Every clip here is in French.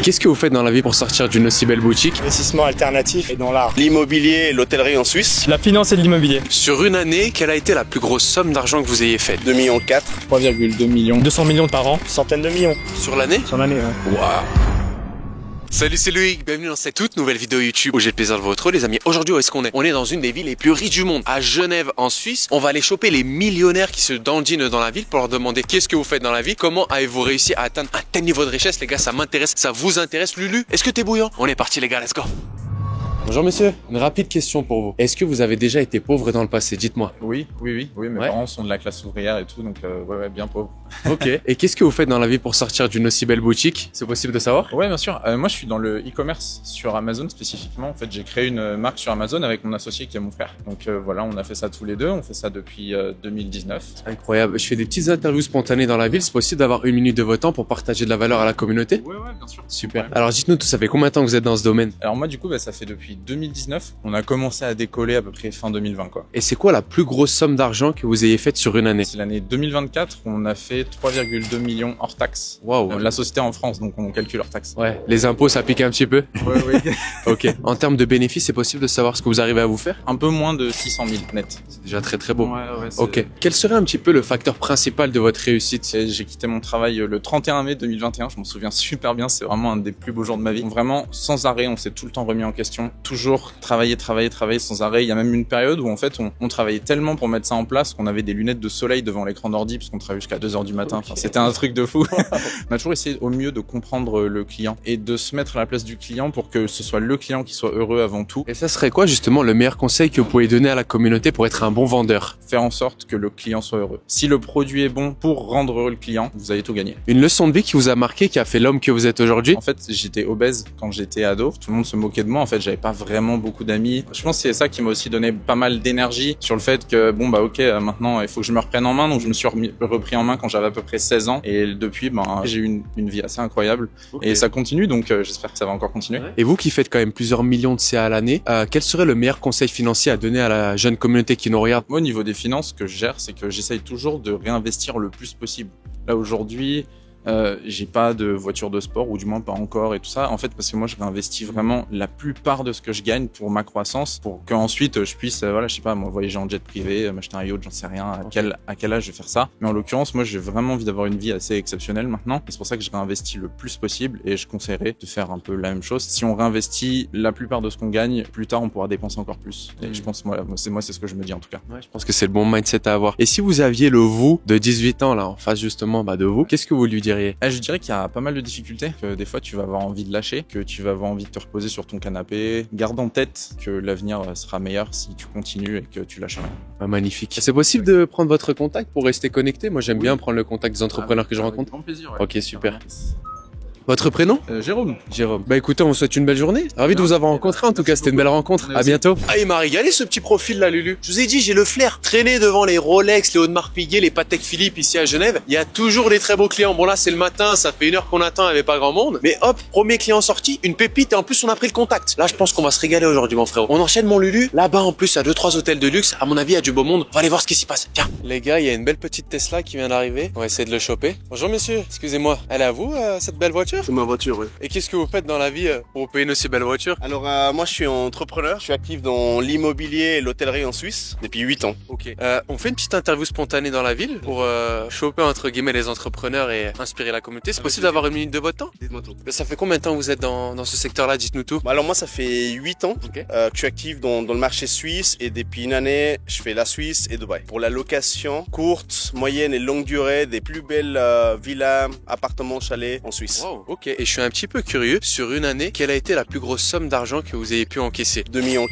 Qu'est-ce que vous faites dans la vie pour sortir d'une aussi belle boutique? Investissement alternatif et dans l'art. L'immobilier et l'hôtellerie en Suisse. La finance et de l'immobilier. Sur une année, quelle a été la plus grosse somme d'argent que vous ayez faite? 2,4 millions. 3,2 millions. 200 millions par an. Centaines de millions. Sur l'année? Sur l'année, ouais. Waouh! Salut, c'est Loïc, bienvenue dans cette toute nouvelle vidéo YouTube où j'ai le plaisir de vous retrouver les amis. Aujourd'hui, où est-ce qu'on est? On est dans une des villes les plus riches du monde, à Genève en Suisse. On va aller choper les millionnaires qui se dandinent dans la ville pour leur demander qu'est-ce que vous faites dans la vie, comment avez-vous réussi à atteindre un tel niveau de richesse. Les gars, ça m'intéresse, ça vous intéresse. Lulu, est-ce que t'es bouillant? On est parti les gars, let's go. Bonjour monsieur, une rapide question pour vous. Est-ce que vous avez déjà été pauvre dans le passé? Dites-moi. Oui, mes parents sont de la classe ouvrière et tout, donc ouais, bien pauvre. Ok. Et qu'est-ce que vous faites dans la vie pour sortir d'une aussi belle boutique? C'est possible de savoir? Ouais, bien sûr. Moi, je suis dans le e-commerce sur Amazon spécifiquement. En fait, j'ai créé une marque sur Amazon avec mon associé qui est mon frère. Donc voilà, on a fait ça tous les deux. On fait ça depuis 2019. Incroyable. Je fais des petites interviews spontanées dans la ville. C'est possible d'avoir une minute de votre temps pour partager de la valeur à la communauté? Ouais, bien sûr. Super. Ouais. Alors dites-nous tout, ça fait combien de temps que vous êtes dans ce domaine? Alors moi, du coup, ça fait depuis 2019. On a commencé à décoller à peu près fin 2020, quoi. Et c'est quoi la plus grosse somme d'argent que vous ayez faite sur une année? C'est l'année 2024. On a fait 3,2 millions hors taxes. Waouh. La société en France, donc on calcule hors taxes. Ouais. Les impôts, ça pique un petit peu? Ouais. Ok. En termes de bénéfices, c'est possible de savoir ce que vous arrivez à vous faire? Un peu moins de 600 000 net. C'est déjà très très beau. Ouais. Ok. Quel serait un petit peu le facteur principal de votre réussite? J'ai quitté mon travail le 31 mai 2021, je m'en souviens super bien, c'est vraiment un des plus beaux jours de ma vie. Vraiment, sans arrêt, on s'est tout le temps remis en question, toujours travailler sans arrêt. Il y a même une période où en fait, on travaillait tellement pour mettre ça en place qu'on avait des lunettes de soleil devant l'écran d'ordi parce qu'on travaillait jusqu'à 2 heures du matin. Enfin, c'était un truc de fou. On a toujours essayé au mieux de comprendre le client et de se mettre à la place du client pour que ce soit le client qui soit heureux avant tout. Et ça serait quoi justement le meilleur conseil que vous pouvez donner à la communauté pour être un bon vendeur? Faire en sorte que le client soit heureux. Si le produit est bon pour rendre heureux le client, vous avez tout gagné. Une leçon de vie qui vous a marqué, qui a fait l'homme que vous êtes aujourd'hui? En fait, j'étais obèse quand j'étais ado. Tout le monde se moquait de moi. En fait, j'avais pas vraiment beaucoup d'amis. Je pense que c'est ça qui m'a aussi donné pas mal d'énergie sur le fait que maintenant il faut que je me reprenne en main. Donc je me suis repris en main quand j'avais à peu près 16 ans et depuis j'ai eu une vie assez incroyable. Okay. Et ça continue, donc j'espère que ça va encore continuer. Et vous qui faites quand même plusieurs millions de CA à l'année, quel serait le meilleur conseil financier à donner à la jeune communauté qui nous regarde? Moi, au niveau des finances, ce que je gère, c'est que j'essaye toujours de réinvestir le plus possible. Là aujourd'hui, j'ai pas de voiture de sport, ou du moins pas encore et tout ça, en fait, parce que moi je réinvestis vraiment la plupart de ce que je gagne pour ma croissance, pour qu'ensuite je puisse je sais pas moi, voyager en jet privé, m'acheter un yacht, j'en sais rien à quel âge je vais faire ça. Mais en l'occurrence, moi j'ai vraiment envie d'avoir une vie assez exceptionnelle maintenant, et c'est pour ça que je réinvestis le plus possible, et je conseillerais de faire un peu la même chose. Si on réinvestit la plupart de ce qu'on gagne, plus tard on pourra dépenser encore plus. Et je pense c'est ce que je me dis en tout cas. Ouais, je pense que c'est le bon mindset à avoir. Et si vous aviez le vous de 18 ans là en face justement de vous, qu'est-ce que vous lui diriez? Je dirais qu'il y a pas mal de difficultés, que des fois tu vas avoir envie de lâcher, que tu vas avoir envie de te reposer sur ton canapé. Garde en tête que l'avenir sera meilleur si tu continues et que tu lâches rien. Ah, magnifique. C'est possible de prendre votre contact pour rester connecté? Moi j'aime bien prendre le contact des entrepreneurs que je rencontre. Avec grand plaisir. Ouais. Ok, super. Votre prénom? Jérôme. Bah écoutez, on vous souhaite une belle journée. Ravi de vous avoir rencontré en tout cas, c'était une belle rencontre. À bientôt. Ah, il m'a régalé ce petit profil là, Lulu. Je vous ai dit, j'ai le flair. Traîner devant les Rolex, les Audemars Piguet, les Patek Philippe ici à Genève, il y a toujours des très beaux clients. Bon là, c'est le matin, ça fait 1 heure qu'on attend, il n'y avait pas grand monde. Mais hop, premier client sorti, une pépite et en plus on a pris le contact. Là, je pense qu'on va se régaler aujourd'hui, mon frérot. On enchaîne mon Lulu. Là-bas en plus, il y a 2-3 hôtels de luxe. À mon avis, il y a du beau monde. On va aller voir ce qui s'y passe. Tiens. Les gars, il y a une belle petite Tesla qui vient d'arriver. On va essayer de le choper. Bonjour monsieur, excusez-moi. Elle est à vous, cette belle voiture? C'est ma voiture, oui. Et qu'est-ce que vous faites dans la vie pour vous payer une aussi belle voiture? Alors moi je suis entrepreneur, je suis actif dans l'immobilier et l'hôtellerie en Suisse depuis 8 ans. Ok. On fait une petite interview spontanée dans la ville pour choper entre guillemets les entrepreneurs et inspirer la communauté. C'est possible d'avoir 1 minute de votre temps? Dites-moi tout. Ça fait combien de temps que vous êtes dans ce secteur-là? Dites-nous tout. Alors moi ça fait 8 ans que je suis actif dans le marché suisse et depuis 1 année je fais la Suisse et Dubaï. Pour la location courte, moyenne et longue durée des plus belles villas, appartements, chalets en Suisse. Wow, ok. Et je suis un petit peu curieux, sur une année, quelle a été la plus grosse somme d'argent que vous ayez pu encaisser? 2,4 millions.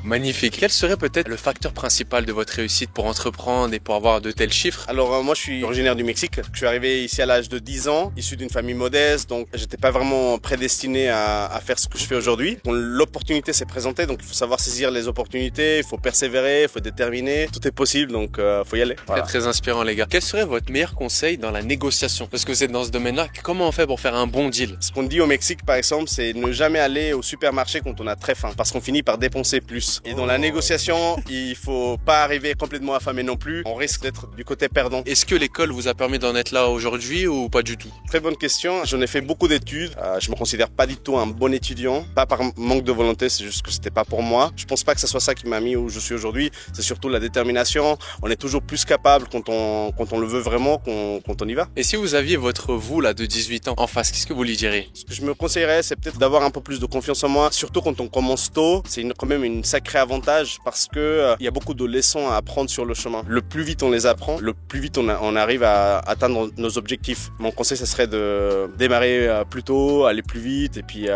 Magnifique. Quel serait peut-être le facteur principal de votre réussite pour entreprendre et pour avoir de tels chiffres? Alors moi je suis originaire du Mexique. Je suis arrivé ici à l'âge de 10 ans, issu d'une famille modeste, donc j'étais pas vraiment prédestiné à faire ce que je fais aujourd'hui. L'opportunité s'est présentée, donc il faut savoir saisir les opportunités, il faut persévérer, il faut déterminer. Tout est possible, donc faut y aller. Voilà. Très inspirant les gars. Quel serait votre meilleur conseil dans la négociation? Parce que vous êtes dans ce domaine-là, comment on fait pour faire un bon deal? Ce qu'on dit au Mexique par exemple, c'est ne jamais aller au supermarché quand on a très faim, parce qu'on finit par dépenser plus. réponse. Et dans la négociation, il faut pas arriver complètement affamé non plus. On risque d'être du côté perdant. Est-ce que l'école vous a permis d'en être là aujourd'hui ou pas du tout? Très bonne question. J'en ai fait beaucoup d'études. Je me considère pas du tout un bon étudiant. Pas par manque de volonté, c'est juste que c'était pas pour moi. Je pense pas que ce soit ça qui m'a mis où je suis aujourd'hui. C'est surtout la détermination. On est toujours plus capable quand on le veut vraiment, quand on y va. Et si vous aviez votre vous là de 18 ans en face, qu'est-ce que vous lui diriez? Ce que je me conseillerais, c'est peut-être d'avoir un peu plus de confiance en moi. Surtout quand on commence tôt. C'est quand même une sacrée avantage parce que il y a beaucoup de leçons à apprendre sur le chemin. Le plus vite on les apprend, le plus vite on arrive à atteindre nos objectifs. Mon conseil, ce serait de démarrer plus tôt, aller plus vite et puis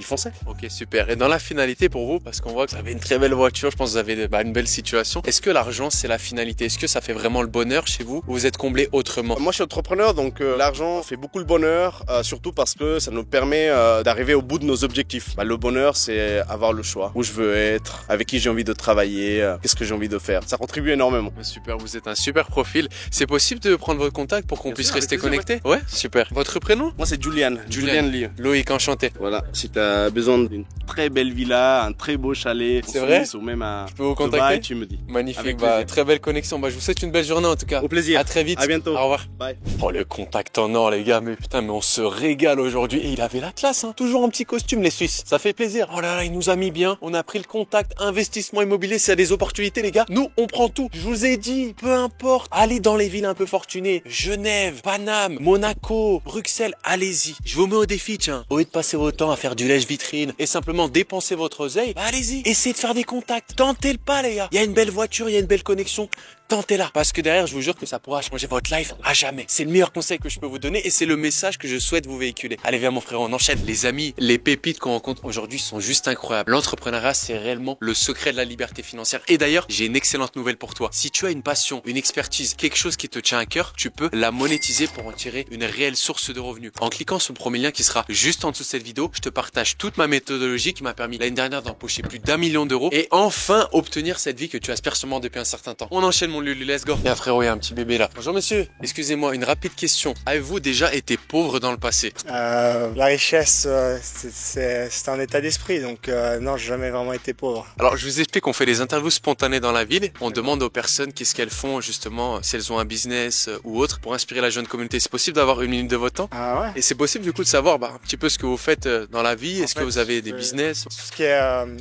foncer. Ok, super. Et dans la finalité pour vous, parce qu'on voit que vous avez une très belle voiture, je pense que vous avez une belle situation. Est-ce que l'argent, c'est la finalité? Est-ce que ça fait vraiment le bonheur chez vous ou vous êtes comblé autrement? Moi, je suis entrepreneur, donc l'argent fait beaucoup le bonheur, surtout parce que ça nous permet d'arriver au bout de nos objectifs. Le bonheur, c'est avoir le choix. Où je veux être, avec qui j'ai envie de travailler, qu'est-ce que j'ai envie de faire. Ça contribue énormément. Super, vous êtes un super profil. C'est possible de prendre votre contact pour qu'on puisse sûr, rester avec plaisir, connecté? Ouais, super. Votre prénom? Moi, c'est Julian Lee. Loïc, enchanté. Voilà, si tu as besoin d'une très belle villa, un très beau chalet, c'est vrai, ou même à je peux vous Dubaï, contacter? tu me dis. Magnifique, très belle connexion. Je vous souhaite une belle journée en tout cas. Au plaisir. À très vite. À bientôt. Au revoir. Bye. Oh, le contact en or, les gars. Mais putain, mais on se régale aujourd'hui. Et il avait la classe, hein. Toujours un petit costume, les Suisses. Ça fait plaisir. Oh là là, il nous a mis bien. On a pris le contact. Investissement immobilier, s'il y a des opportunités, les gars. Nous, on prend tout. Je vous ai dit, peu importe. Allez dans les villes un peu fortunées. Genève, Paname, Monaco, Bruxelles. Allez-y. Je vous mets au défi, tiens. Au lieu de passer votre temps à faire du lèche-vitrine et simplement dépenser votre oseille, allez-y. Essayez de faire des contacts. Tentez le pas, les gars. Il y a une belle voiture, il y a une belle connexion. Tentez-la. Parce que derrière, je vous jure que ça pourra changer votre life à jamais. C'est le meilleur conseil que je peux vous donner et c'est le message que je souhaite vous véhiculer. Allez, viens mon frère, on enchaîne. Les amis, les pépites qu'on rencontre aujourd'hui sont juste incroyables. L'entrepreneuriat, c'est réellement le secret de la liberté financière. Et d'ailleurs, j'ai une excellente nouvelle pour toi. Si tu as une passion, une expertise, quelque chose qui te tient à cœur, tu peux la monétiser pour en tirer une réelle source de revenus. En cliquant sur le premier lien qui sera juste en dessous de cette vidéo, je te partage toute ma méthodologie qui m'a permis l'année dernière d'empocher plus d'1 million d'euros et enfin obtenir cette vie que tu aspires sûrement depuis un certain temps. On enchaîne mon Lulu, let's go. Bien frérot, il y a un petit bébé là. Bonjour monsieur, excusez-moi, une rapide question. Avez-vous déjà été pauvre dans le passé? La richesse, c'est un état d'esprit, donc non, j'ai jamais vraiment été pauvre. Alors je vous explique, on fait des interviews spontanées dans la ville. On demande aux personnes qu'est-ce qu'elles font justement, si elles ont un business ou autre, pour inspirer la jeune communauté. C'est possible d'avoir une minute de votre temps? Ah ouais. Et c'est possible du coup de savoir un petit peu ce que vous faites dans la vie. Est-ce que vous avez des business? Tout ce qui est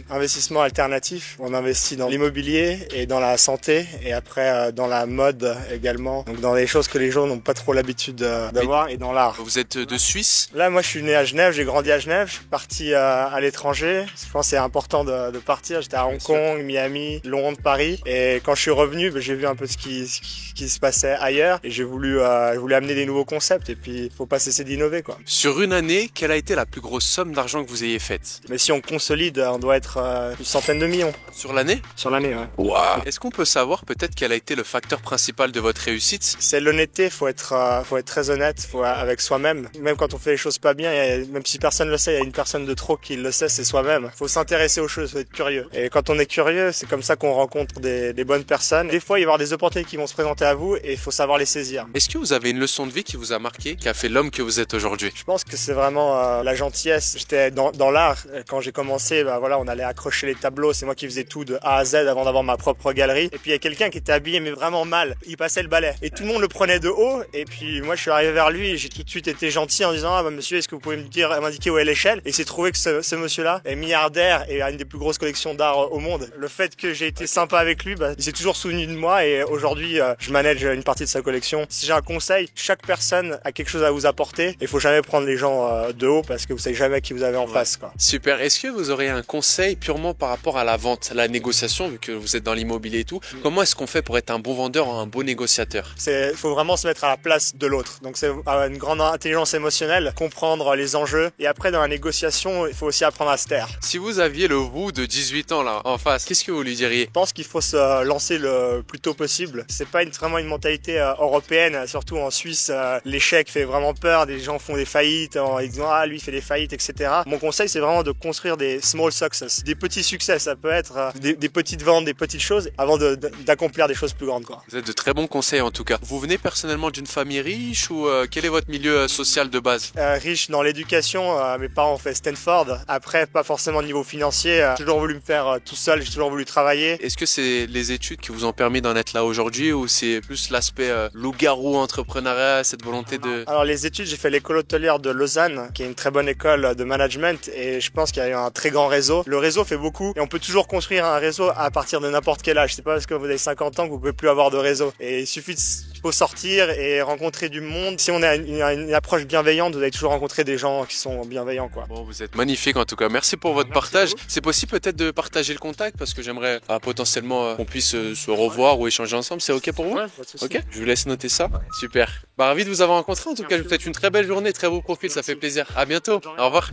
investissement alternatif, on investit dans l'immobilier et dans la santé et après dans la mode également, donc dans des choses que les gens n'ont pas trop l'habitude d'avoir et dans l'art. Vous êtes de Suisse? Là, moi, je suis né à Genève, j'ai grandi à Genève, je suis parti à l'étranger. Je pense que c'est important de partir. J'étais à Hong Kong, Miami, Londres, Paris. Et quand je suis revenu, j'ai vu un peu ce qui se passait ailleurs et je voulais amener des nouveaux concepts. Et puis, faut pas cesser d'innover, quoi. Sur une année, quelle a été la plus grosse somme d'argent que vous ayez faite? Mais si on consolide, on doit être une centaine de millions. Sur l'année? Sur l'année, ouais. Waouh! Est-ce qu'on peut savoir peut-être quel a été le facteur principal de votre réussite? C'est l'honnêteté, faut être très honnête, avec soi-même. Même quand on fait les choses pas bien, même si personne le sait, il y a une personne de trop qui le sait, c'est soi-même. Faut s'intéresser aux choses, faut être curieux. Et quand on est curieux, c'est comme ça qu'on rencontre des bonnes personnes. Des fois, il va y avoir des opportunités qui vont se présenter à vous et il faut savoir les saisir. Est-ce que vous avez une leçon de vie qui vous a marqué, qui a fait l'homme que vous êtes aujourd'hui? Je pense que c'est vraiment la gentillesse. J'étais dans l'art. Quand j'ai commencé, on allait accrocher les tableaux. C'est moi qui faisais tout de A à Z avant d'avoir ma propre galerie. Et puis il y a quelqu'un qui était habillé mais vraiment mal. Il passait le balai. Et tout le monde le prenait de haut. Et puis moi je suis arrivé vers lui et j'ai tout de suite été gentil en disant monsieur, est-ce que vous pouvez m'indiquer où est l'échelle? Et c'est trouvé que ce monsieur-là est milliardaire et a une des plus grosses collections d'art au monde. Le fait que j'ai été sympa avec lui, il s'est toujours souvenu de moi et aujourd'hui je manage une partie de sa collection. Si j'ai un conseil, chaque personne a quelque chose à vous apporter et il faut jamais prendre les gens de haut parce que vous savez jamais qui vous avez en face, quoi. Super. Est-ce que vous auriez un conseil purement par rapport à la vente, à la négociation, vu que vous êtes dans l'immobilier et tout? Comment est-ce qu'on fait pour être un bon vendeur ou un bon négociateur? Il faut vraiment se mettre à la place de l'autre. Donc c'est une grande intelligence émotionnelle, comprendre les enjeux. Et après, dans la négociation, il faut aussi apprendre à se taire. Si vous aviez le vous de 18 ans là en face, qu'est-ce que vous lui diriez? Je pense qu'il faut se lancer le plus tôt possible. C'est pas vraiment une mentalité européenne, surtout en Suisse. L'échec fait vraiment peur. Des gens font des faillites en disant lui il fait des faillites, etc. Mon conseil, c'est vraiment de construire des small success, des petits succès. Ça peut être des petites ventes, des petites choses, avant d'accomplir des choses choses plus grandes, quoi. Vous êtes de très bons conseils en tout cas. Vous venez personnellement d'une famille riche ou quel est votre milieu social de base? Riche dans l'éducation, mes parents ont fait Stanford. Après, pas forcément au niveau financier. J'ai toujours voulu me faire tout seul, j'ai toujours voulu travailler. Est-ce que c'est les études qui vous ont permis d'en être là aujourd'hui ou c'est plus l'aspect loup-garou entrepreneuriat, cette volonté de... Alors les études, j'ai fait l'école hôtelière de Lausanne, qui est une très bonne école de management, et je pense qu'il y a eu un très grand réseau. Le réseau fait beaucoup et on peut toujours construire un réseau à partir de n'importe quel âge. C'est pas parce que vous avez 50 ans que vous pouvez plus avoir de réseau. Et il suffit il faut sortir et rencontrer du monde. Si on a une approche bienveillante, vous allez toujours rencontrer des gens qui sont bienveillants, quoi. Bon, vous êtes magnifique en tout cas. Merci pour votre partage. C'est possible peut-être de partager le contact parce que j'aimerais potentiellement qu'on puisse se revoir ou échanger ensemble. C'est ok pour vous? Ouais, pas de souci. Ok, je vous laisse noter ça. Super. Bah, ravi de vous avoir rencontré. En tout cas, je vous souhaite une très belle journée, très beau profil. Ça fait plaisir. À bientôt. Au revoir.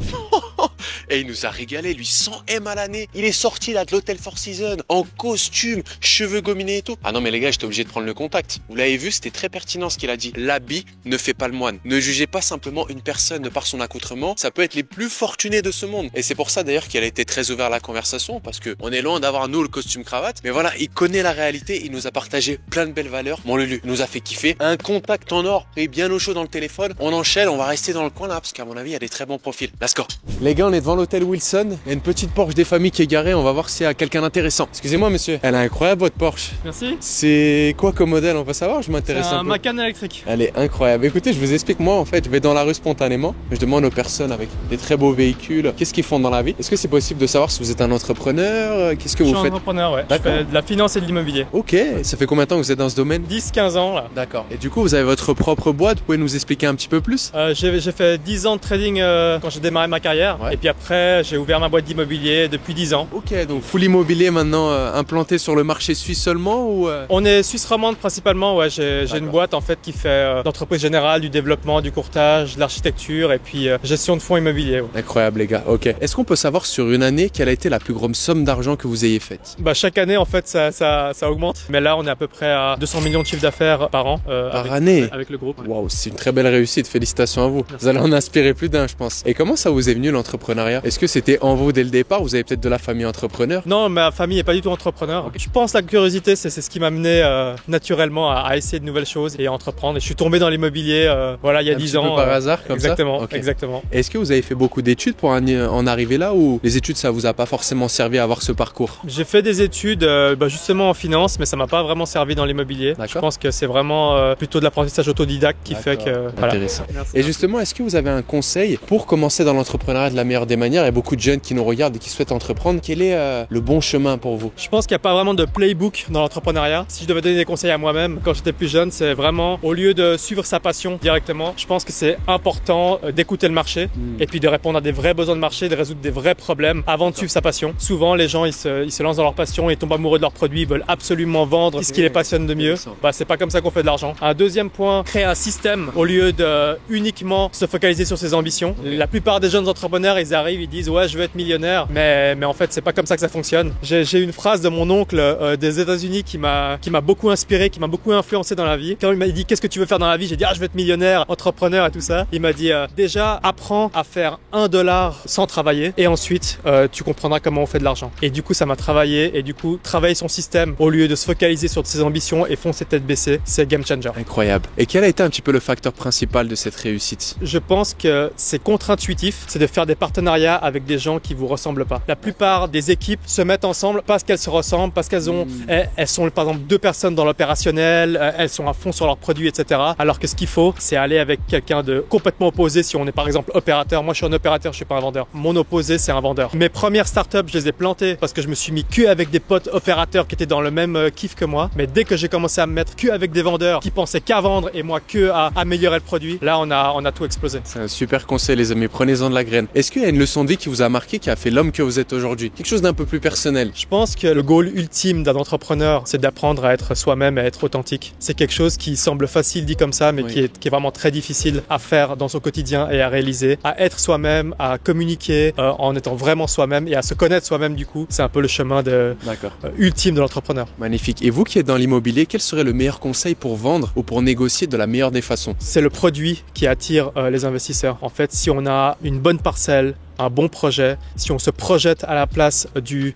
Et il nous a régalé, lui, 100 M à l'année. Il est sorti là de l'hôtel Four Seasons en costume, cheveux gominés et tout. Ah non, mais les gars, j'étais obligé de prendre le contact. Vous l'avez vu, c'était très pertinent ce qu'il a dit. L'habit ne fait pas le moine. Ne jugez pas simplement une personne par son accoutrement. Ça peut être les plus fortunés de ce monde. Et c'est pour ça d'ailleurs qu'il a été très ouvert à la conversation parce que on est loin d'avoir nous le costume cravate. Mais voilà, il connaît la réalité. Il nous a partagé plein de belles valeurs. Mon Lulu nous a fait kiffer. Un contact en or et bien au chaud dans le téléphone. On enchaîne, on va rester dans le coin là parce qu'à mon avis, il y a des très bons profils. Let's go. Les gars, on est devant l'hôtel Wilson. Il y a une petite Porsche des familles qui est garée. On va voir s'il y a quelqu'un d'intéressant. Excusez-moi, monsieur. Elle est incroyable, votre Porsche. Merci. C'est quoi comme modèle? On peut savoir? Je m'intéresse C'est un un peu. Macan électrique. Elle est incroyable. Écoutez, je vous explique. Moi, en fait, je vais dans la rue spontanément. Je demande aux personnes avec des très beaux véhicules qu'est-ce qu'ils font dans la vie. Est-ce que c'est possible de savoir si vous êtes un entrepreneur? Qu'est-ce que Je vous suis faites? entrepreneur, ouais. Je D'accord. fais de la finance et de l'immobilier. Ok. Ça fait combien de temps que vous êtes dans ce domaine? 10-15 ans là. D'accord. Et du coup, vous avez votre propre boîte. Vous pouvez nous expliquer un petit peu plus? J'ai fait 10 ans de trading quand j'ai démarré ma carrière. Ouais. Et puis après, j'ai ouvert ma boîte d'immobilier depuis 10 ans. Ok. Donc, full immobilier maintenant implanté sur le marché suisse seulement ou On est suisse romande principalement, ouais. J'ai une boîte en fait qui fait d'entreprise générale, du développement, du courtage, de l'architecture et puis gestion de fonds immobiliers. Ouais. Incroyable les gars, ok. Est-ce qu'on peut savoir sur une année quelle a été la plus grande somme d'argent que vous ayez faite? Bah, chaque année en fait ça augmente. Mais là on est à peu près à 200 millions de chiffre d'affaires par an. Par année? Avec le groupe. Ouais. Waouh, c'est une très belle réussite, félicitations à vous. Merci. Vous allez en inspirer plus d'un, je pense. Et comment ça vous est venu l'entrepreneuriat? Est-ce que c'était en vous dès le départ? Vous avez peut-être de la famille entrepreneur? Non, ma famille n'est pas du tout entrepreneur. Je pense que la curiosité, c'est ce qui m'a mené naturellement à essayer de nouvelles choses et à entreprendre. Et je suis tombé dans l'immobilier voilà, il y a 10 ans. Un petit peu par hasard comme exactement, ça? Ok. Exactement. Est-ce que vous avez fait beaucoup d'études pour en arriver là ou les études ça vous a pas forcément servi à avoir ce parcours? J'ai fait des études justement en finance, mais ça m'a pas vraiment servi dans l'immobilier. D'accord. Je pense que c'est vraiment plutôt de l'apprentissage autodidacte qui fait que... Voilà. Intéressant. Merci. Et justement, est-ce que vous avez un conseil pour commencer dans l'entrepreneuriat de la meilleure des manières? Il y a beaucoup de jeunes qui nous regardent et qui souhaitent entreprendre. Quel est le bon chemin pour vous? Je pense qu'il n'y a pas vraiment de playbook dans l'entrepreneuriat. Si je devais donner des conseils à moi-même, quand j'étais plus jeune, c'est vraiment, au lieu de suivre sa passion directement, je pense que c'est important d'écouter le marché et puis de répondre à des vrais besoins de marché, de résoudre des vrais problèmes avant de suivre sa passion. Souvent, les gens, ils se lancent dans leur passion et tombent amoureux de leur produit, ils veulent absolument vendre ce qui les passionne de mieux. Bah, c'est pas comme ça qu'on fait de l'argent. Un deuxième point, créer un système au lieu de uniquement se focaliser sur ses ambitions. La plupart des jeunes entrepreneurs, ils arrivent, ils disent ouais, je veux être millionnaire, mais en fait, c'est pas comme ça que ça fonctionne. J'ai une phrase de mon oncle des États-Unis qui m'a beaucoup inspiré, qui m'a beaucoup influencé dans la vie. Quand il m'a dit qu'est-ce que tu veux faire dans la vie, j'ai dit ah, je veux être millionnaire, entrepreneur et tout ça. Il m'a dit déjà apprends à faire $1 sans travailler et ensuite tu comprendras comment on fait de l'argent. Et du coup, ça m'a travaillé et du coup, travailler son système au lieu de se focaliser sur ses ambitions et foncer tête baissée, c'est game changer. Incroyable. Et quel a été un petit peu le facteur principal de cette réussite? Je pense que c'est contre-intuitif, c'est de faire des partenariats avec des gens qui vous ressemblent pas. La plupart des équipes se mettent ensemble parce qu'elles se ressemblent, parce qu'elles ont, elles sont par exemple 2 personnes dans l'opérationnel, elles sont à fond sur leurs produits, etc. Alors que ce qu'il faut, c'est aller avec quelqu'un de complètement opposé. Si on est par exemple opérateur, moi je suis un opérateur, je suis pas un vendeur. Mon opposé, c'est un vendeur. Mes premières startups, je les ai plantées parce que je me suis mis que avec des potes opérateurs qui étaient dans le même kiff que moi. Mais dès que j'ai commencé à me mettre que avec des vendeurs qui pensaient qu'à vendre et moi que à améliorer le produit, là on a tout explosé. C'est un super conseil les amis, prenez-en de la graine. Est-ce qu'il y a une leçon de vie qui vous a marqué, qui a fait l'homme que vous êtes aujourd'hui? Quelque chose d'un peu plus personnel? Je pense que le goal ultime d'un entrepreneur, c'est d'apprendre à être soi-même et à être authentique. C'est quelque chose qui semble facile dit comme ça, mais Oui. qui est vraiment très difficile à faire dans son quotidien et à réaliser. À être soi-même, à communiquer en étant vraiment soi-même et à se connaître soi-même du coup. C'est un peu le chemin D'accord. ultime de l'entrepreneur. Magnifique. Et vous qui êtes dans l'immobilier, quel serait le meilleur conseil pour vendre ou pour négocier de la meilleure des façons? C'est le produit qui attire les investisseurs. En fait, si on a une bonne parcelle, un bon projet, si on se projette à la place du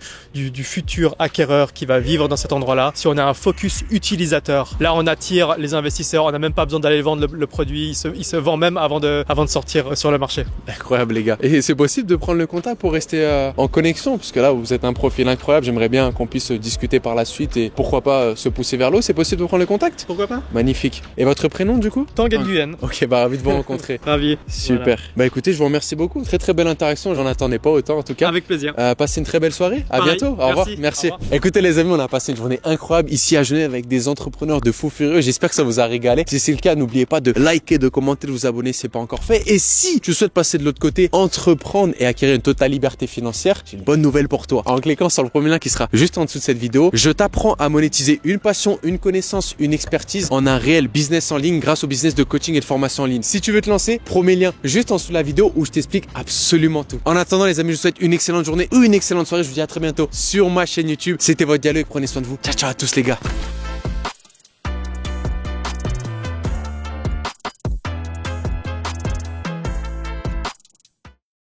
futur acquéreur qui va vivre dans cet endroit-là, si on a un focus utilisateur, là on attire les investisseurs, on n'a même pas besoin d'aller vendre le produit, il se vend même avant de sortir sur le marché. Incroyable les gars. Et c'est possible de prendre le contact pour rester en connexion, parce que là vous êtes un profil incroyable, j'aimerais bien qu'on puisse discuter par la suite et pourquoi pas se pousser vers l'eau. C'est possible de prendre le contact? Pourquoi pas? Magnifique. Et votre prénom du coup? Tanguy Nguyen. Ok, bah ravi de vous rencontrer. Ravi. Super. Voilà. Bah écoutez, je vous remercie beaucoup. Très très belle interaction, j'en attendais pas autant en tout cas. Avec plaisir. Passez une très belle soirée. À Pareil. bientôt. Au revoir. Merci. Merci. Écoutez les amis, on a passé une journée incroyable ici à Genève avec des entrepreneurs de fous furieux. J'espère que ça vous a régalé. Si c'est le cas, n'oubliez pas de liker, de commenter, de vous abonner si c'est pas encore fait. Et si tu souhaites passer de l'autre côté, entreprendre et acquérir une totale liberté financière, j'ai une bonne nouvelle pour toi. En cliquant sur le premier lien qui sera juste en dessous de cette vidéo, je t'apprends à monétiser une passion, une connaissance, une expertise en un réel business en ligne grâce au business de coaching et de formation en ligne. Si tu veux te lancer, premier lien juste en dessous de la vidéo où je t'explique absolument tout. En attendant les amis, je vous souhaite une excellente journée ou une excellente soirée. Je vous dis à très bientôt sur ma chaîne YouTube. C'était votre dialogue, prenez soin de vous. Ciao ciao à tous les gars.